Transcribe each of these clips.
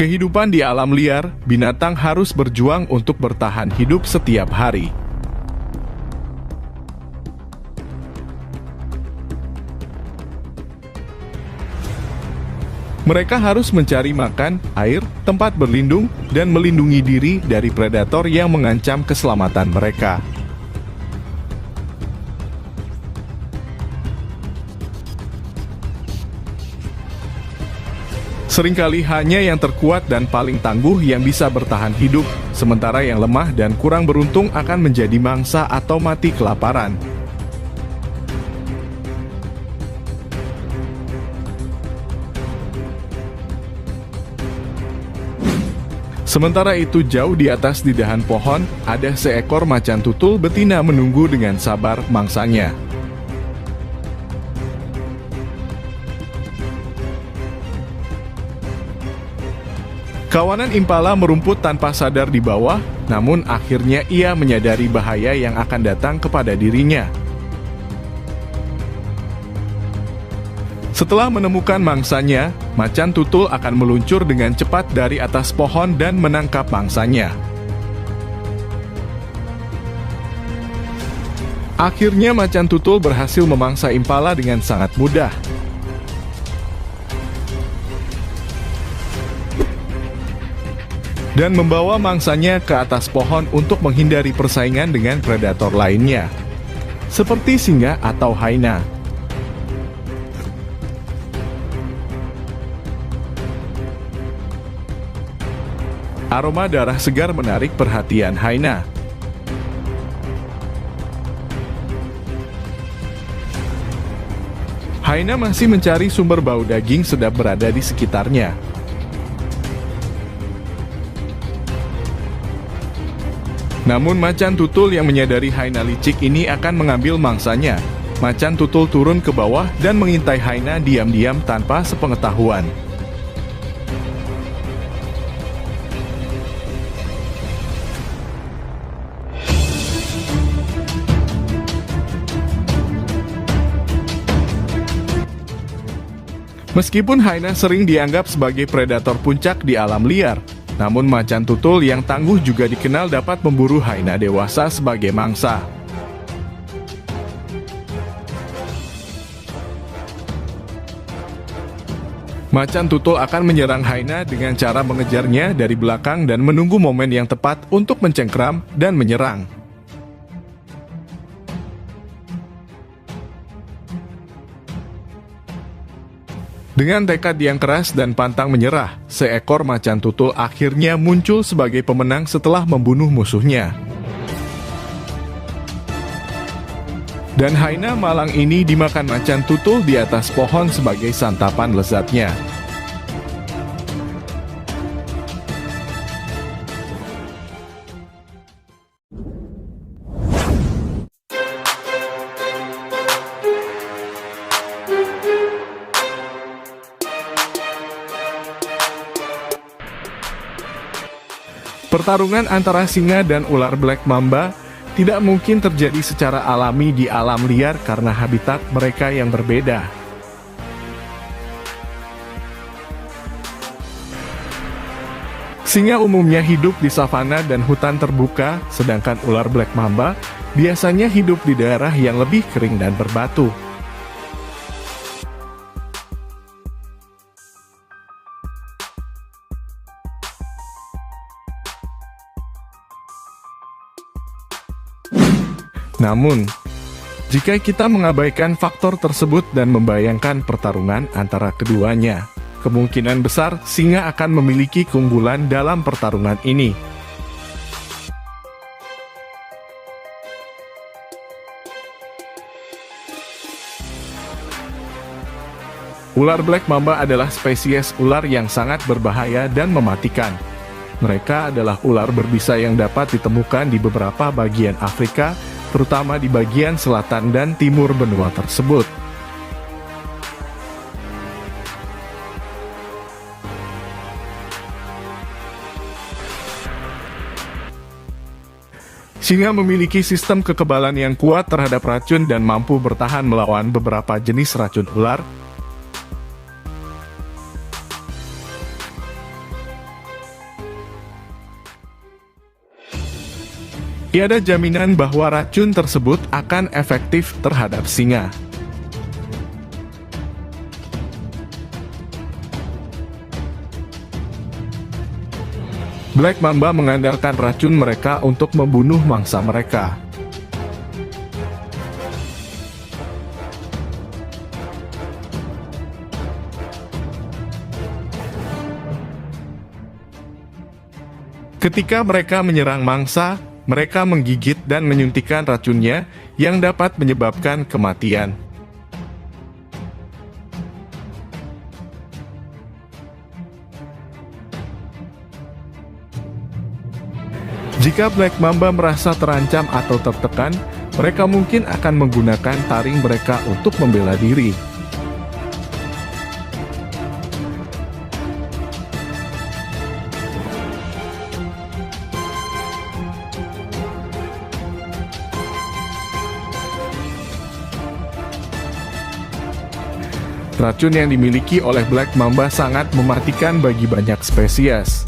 Kehidupan di alam liar, binatang harus berjuang untuk bertahan hidup setiap hari. Mereka harus mencari makan, air, tempat berlindung, dan melindungi diri dari predator yang mengancam keselamatan mereka. Seringkali hanya yang terkuat dan paling tangguh yang bisa bertahan hidup, sementara yang lemah dan kurang beruntung akan menjadi mangsa atau mati kelaparan. Sementara itu, jauh di atas di dahan pohon, ada seekor macan tutul betina menunggu dengan sabar mangsanya. Kawanan impala merumput tanpa sadar di bawah, namun akhirnya ia menyadari bahaya yang akan datang kepada dirinya. Setelah menemukan mangsanya, macan tutul akan meluncur dengan cepat dari atas pohon dan menangkap mangsanya. Akhirnya macan tutul berhasil memangsa impala dengan sangat mudah. Dan membawa mangsanya ke atas pohon untuk menghindari persaingan dengan predator lainnya, seperti singa atau hyena. Aroma darah segar menarik perhatian hyena. Hyena masih mencari sumber bau daging sedap berada di sekitarnya. Namun macan tutul yang menyadari hyena licik ini akan mengambil mangsanya. Macan tutul turun ke bawah dan mengintai hyena diam-diam tanpa sepengetahuan. Meskipun hyena sering dianggap sebagai predator puncak di alam liar, namun macan tutul yang tangguh juga dikenal dapat memburu hyena dewasa sebagai mangsa. Macan tutul akan menyerang hyena dengan cara mengejarnya dari belakang dan menunggu momen yang tepat untuk mencengkram dan menyerang. Dengan tekad yang keras dan pantang menyerah, seekor macan tutul akhirnya muncul sebagai pemenang setelah membunuh musuhnya. Dan hyena malang ini dimakan macan tutul di atas pohon sebagai santapan lezatnya. Pertarungan antara singa dan ular black mamba tidak mungkin terjadi secara alami di alam liar karena habitat mereka yang berbeda. Singa umumnya hidup di savana dan hutan terbuka, sedangkan ular black mamba biasanya hidup di daerah yang lebih kering dan berbatu. Namun, jika kita mengabaikan faktor tersebut dan membayangkan pertarungan antara keduanya, kemungkinan besar singa akan memiliki keunggulan dalam pertarungan ini. Ular black mamba adalah spesies ular yang sangat berbahaya dan mematikan. Mereka adalah ular berbisa yang dapat ditemukan di beberapa bagian Afrika, terutama di bagian selatan dan timur benua tersebut. Singa memiliki sistem kekebalan yang kuat terhadap racun dan mampu bertahan melawan beberapa jenis racun ular. Tiada jaminan bahwa racun tersebut akan efektif terhadap singa. Black Mamba mengandalkan racun mereka untuk membunuh mangsa mereka. Ketika mereka menyerang mangsa, mereka menggigit dan menyuntikkan racunnya yang dapat menyebabkan kematian. Jika Black Mamba merasa terancam atau tertekan, mereka mungkin akan menggunakan taring mereka untuk membela diri. Racun yang dimiliki oleh Black Mamba sangat mematikan bagi banyak spesies.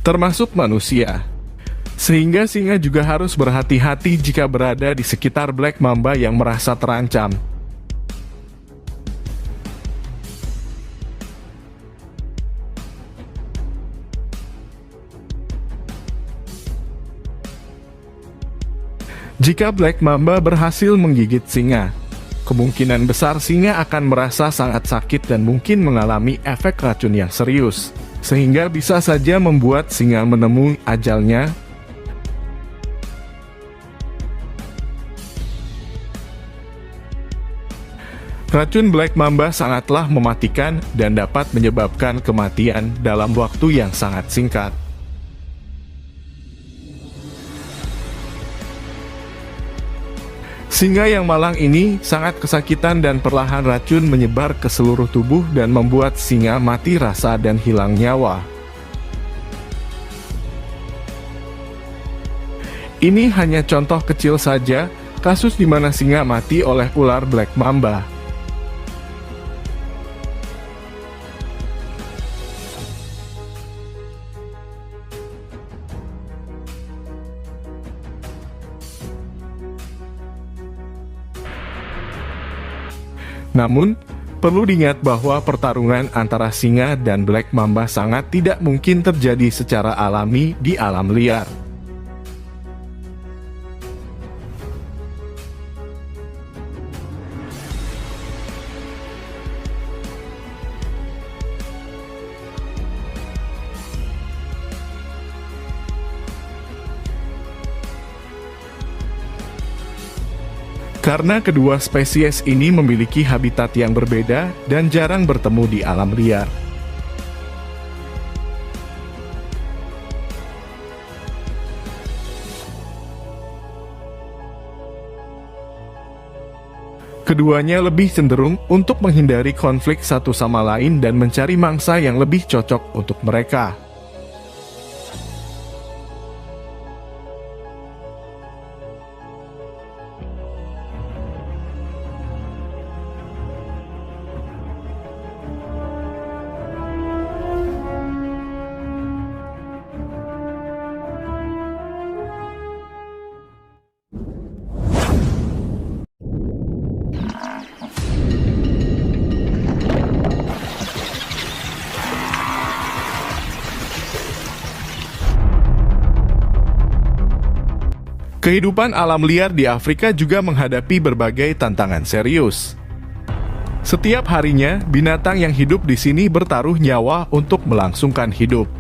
Termasuk manusia. Sehingga singa juga harus berhati-hati jika berada di sekitar Black Mamba yang merasa terancam. Jika Black Mamba berhasil menggigit singa, kemungkinan besar singa akan merasa sangat sakit dan mungkin mengalami efek racun yang serius, sehingga bisa saja membuat singa menemui ajalnya. Racun Black Mamba sangatlah mematikan dan dapat menyebabkan kematian dalam waktu yang sangat singkat. Singa yang malang ini sangat kesakitan dan perlahan racun menyebar ke seluruh tubuh dan membuat singa mati rasa dan hilang nyawa. Ini hanya contoh kecil saja kasus di mana singa mati oleh ular Black Mamba. Namun, perlu diingat bahwa pertarungan antara singa dan Black Mamba sangat tidak mungkin terjadi secara alami di alam liar. Karena kedua spesies ini memiliki habitat yang berbeda dan jarang bertemu di alam liar. Keduanya lebih cenderung untuk menghindari konflik satu sama lain dan mencari mangsa yang lebih cocok untuk mereka. Kehidupan alam liar di Afrika juga menghadapi berbagai tantangan serius. Setiap harinya, binatang yang hidup di sini bertaruh nyawa untuk melangsungkan hidup.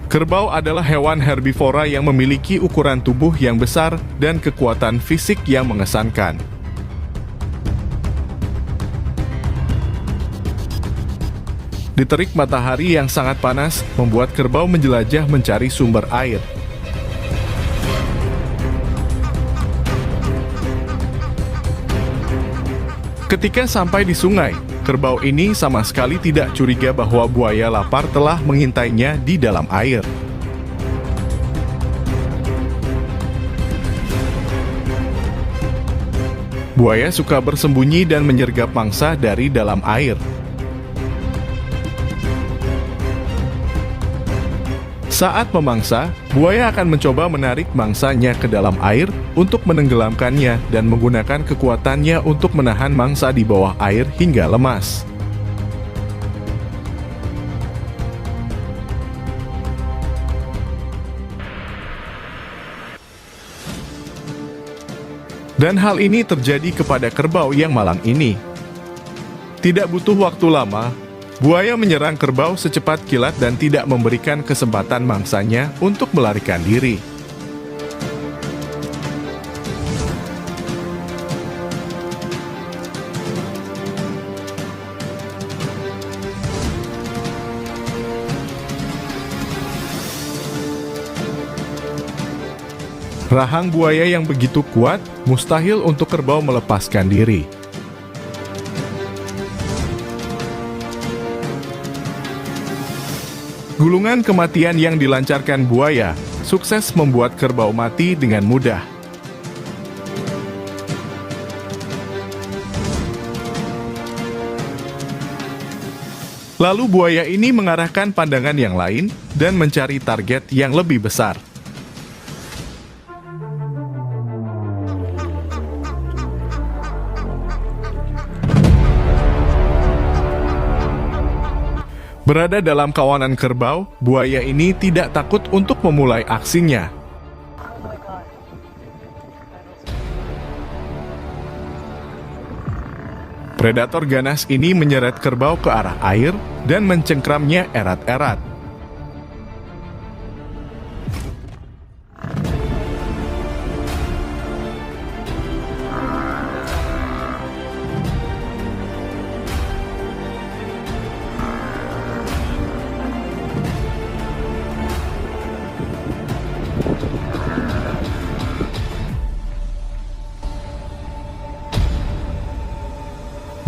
Kerbau adalah hewan herbivora yang memiliki ukuran tubuh yang besar dan kekuatan fisik yang mengesankan. Di terik matahari yang sangat panas, membuat kerbau menjelajah mencari sumber air. Ketika sampai di sungai, kerbau ini sama sekali tidak curiga bahwa buaya lapar telah mengintainya di dalam air. Buaya suka bersembunyi dan menyergap mangsa dari dalam air. Saat memangsa, buaya akan mencoba menarik mangsanya ke dalam air untuk menenggelamkannya dan menggunakan kekuatannya untuk menahan mangsa di bawah air hingga lemas. Dan hal ini terjadi kepada kerbau yang malang ini. Tidak butuh waktu lama, buaya menyerang kerbau secepat kilat dan tidak memberikan kesempatan mangsanya untuk melarikan diri. Rahang buaya yang begitu kuat, mustahil untuk kerbau melepaskan diri. Gulungan kematian yang dilancarkan buaya sukses membuat kerbau mati dengan mudah. Lalu buaya ini mengarahkan pandangan yang lain dan mencari target yang lebih besar. Berada dalam kawanan kerbau, buaya ini tidak takut untuk memulai aksinya. Predator ganas ini menyeret kerbau ke arah air dan mencengkramnya erat-erat.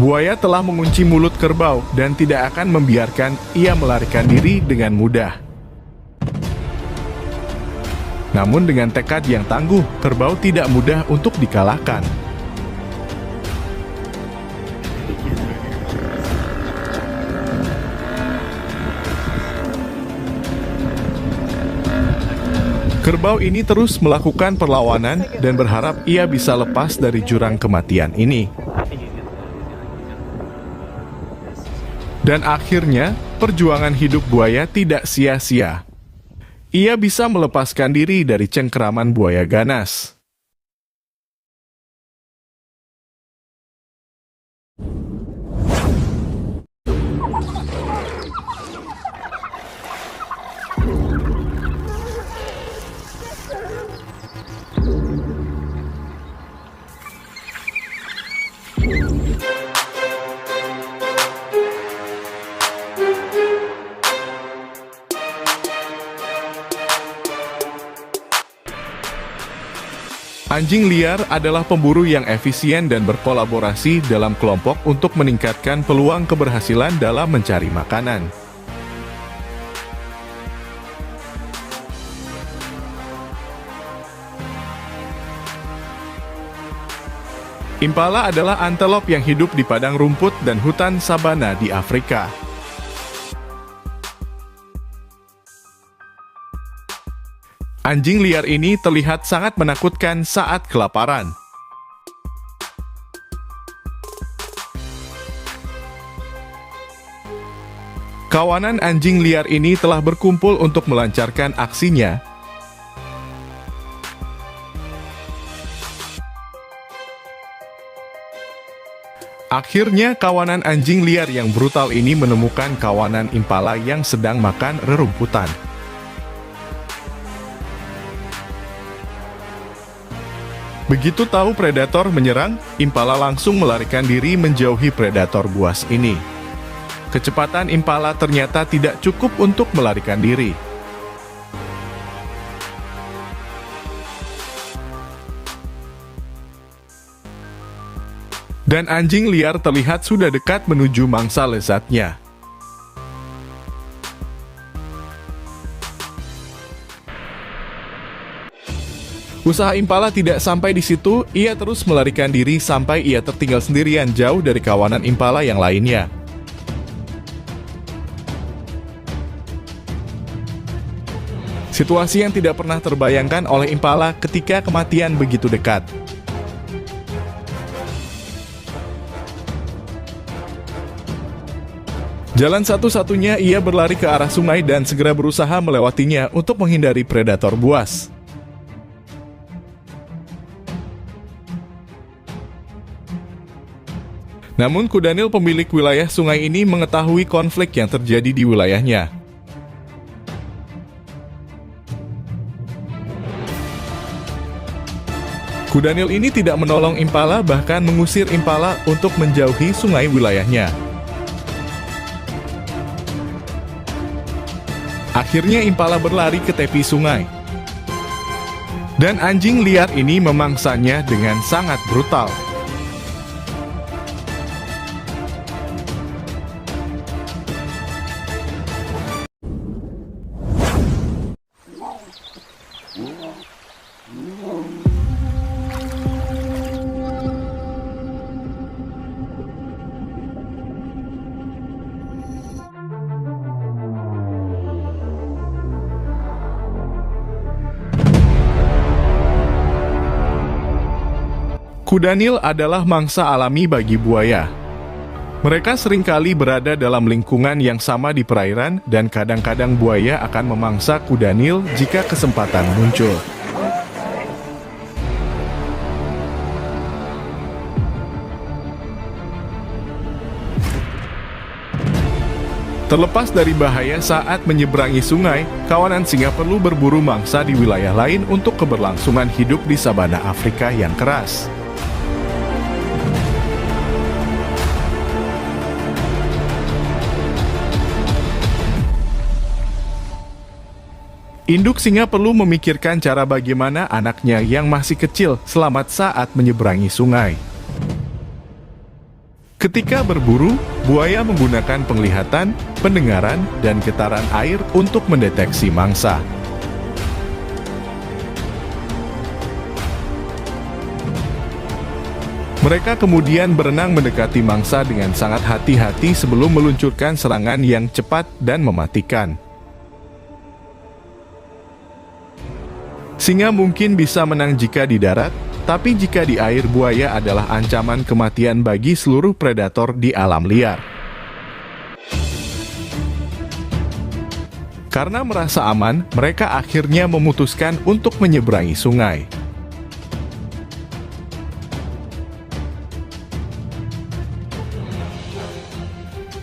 Buaya telah mengunci mulut kerbau dan tidak akan membiarkan ia melarikan diri dengan mudah. Namun dengan tekad yang tangguh, kerbau tidak mudah untuk dikalahkan. Kerbau ini terus melakukan perlawanan dan berharap ia bisa lepas dari jurang kematian ini. Dan akhirnya, perjuangan hidup buaya tidak sia-sia. Ia bisa melepaskan diri dari cengkeraman buaya ganas. Anjing liar adalah pemburu yang efisien dan berkolaborasi dalam kelompok untuk meningkatkan peluang keberhasilan dalam mencari makanan. Impala adalah antelop yang hidup di padang rumput dan hutan sabana di Afrika. Anjing liar ini terlihat sangat menakutkan saat kelaparan. Kawanan anjing liar ini telah berkumpul untuk melancarkan aksinya. Akhirnya, kawanan anjing liar yang brutal ini menemukan kawanan impala yang sedang makan rerumputan. Begitu tahu predator menyerang, impala langsung melarikan diri menjauhi predator buas ini. Kecepatan impala ternyata tidak cukup untuk melarikan diri. Dan anjing liar terlihat sudah dekat menuju mangsa lezatnya. Usaha Impala tidak sampai di situ, ia terus melarikan diri sampai ia tertinggal sendirian jauh dari kawanan Impala yang lainnya. Situasi yang tidak pernah terbayangkan oleh Impala ketika kematian begitu dekat. Jalan satu-satunya ia berlari ke arah sungai dan segera berusaha melewatinya untuk menghindari predator buas. Namun Kudanil pemilik wilayah sungai ini mengetahui konflik yang terjadi di wilayahnya. Kudanil ini tidak menolong Impala, bahkan mengusir Impala untuk menjauhi sungai wilayahnya. Akhirnya Impala berlari ke tepi sungai. Dan anjing liar ini memangsanya dengan sangat brutal. Kudanil adalah mangsa alami bagi buaya. Mereka seringkali berada dalam lingkungan yang sama di perairan dan kadang-kadang buaya akan memangsa kudanil jika kesempatan muncul. Terlepas dari bahaya saat menyeberangi sungai, kawanan singa perlu berburu mangsa di wilayah lain untuk keberlangsungan hidup di sabana Afrika yang keras. Induk singa perlu memikirkan cara bagaimana anaknya yang masih kecil selamat saat menyeberangi sungai. Ketika berburu, buaya menggunakan penglihatan, pendengaran, dan getaran air untuk mendeteksi mangsa. Mereka kemudian berenang mendekati mangsa dengan sangat hati-hati sebelum meluncurkan serangan yang cepat dan mematikan. Singa mungkin bisa menang jika di darat, tapi jika di air, buaya adalah ancaman kematian bagi seluruh predator di alam liar. Karena merasa aman, mereka akhirnya memutuskan untuk menyeberangi sungai.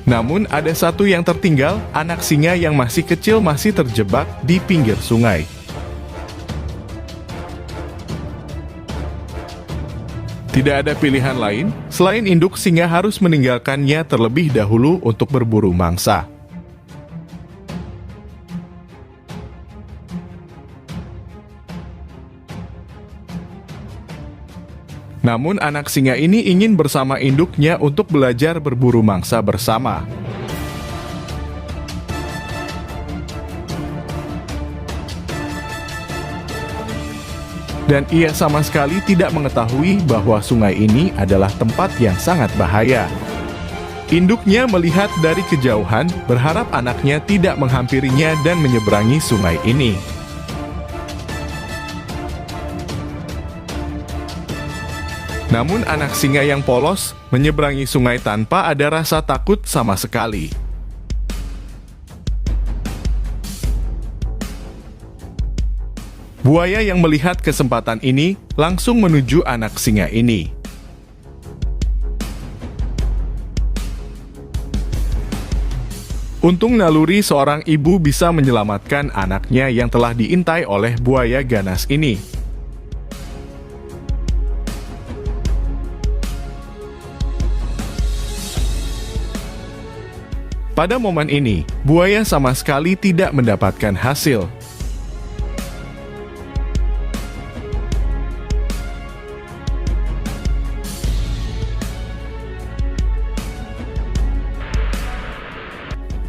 Namun ada satu yang tertinggal, anak singa yang masih kecil masih terjebak di pinggir sungai. Tidak ada pilihan lain, selain induk singa harus meninggalkannya terlebih dahulu untuk berburu mangsa. Namun anak singa ini ingin bersama induknya untuk belajar berburu mangsa bersama. Dan ia sama sekali tidak mengetahui bahwa sungai ini adalah tempat yang sangat bahaya. Induknya melihat dari kejauhan, berharap anaknya tidak menghampirinya dan menyeberangi sungai ini. Namun anak singa yang polos menyeberangi sungai tanpa ada rasa takut sama sekali. Buaya yang melihat kesempatan ini langsung menuju anak singa ini. Untung naluri seorang ibu bisa menyelamatkan anaknya yang telah diintai oleh buaya ganas ini. Pada momen ini, buaya sama sekali tidak mendapatkan hasil.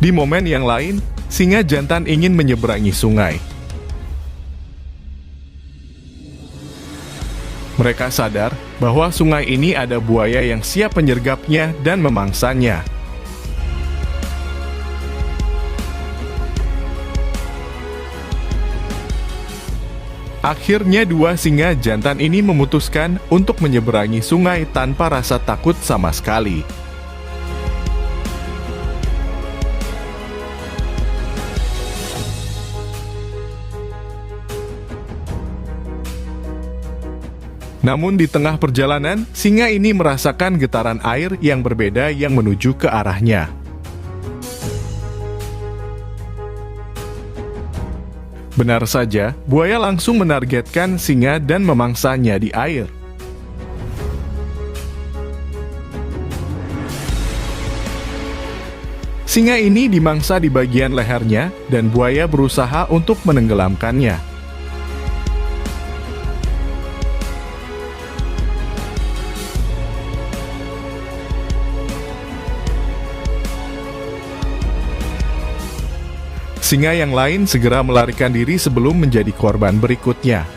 Di momen yang lain, singa jantan ingin menyeberangi sungai. Mereka sadar bahwa sungai ini ada buaya yang siap menyergapnya dan memangsanya. Akhirnya dua singa jantan ini memutuskan untuk menyeberangi sungai tanpa rasa takut sama sekali. Namun di tengah perjalanan, singa ini merasakan getaran air yang berbeda yang menuju ke arahnya. Benar saja, buaya langsung menargetkan singa dan memangsanya di air. Singa ini dimangsa di bagian lehernya dan buaya berusaha untuk menenggelamkannya. Singa yang lain segera melarikan diri sebelum menjadi korban berikutnya.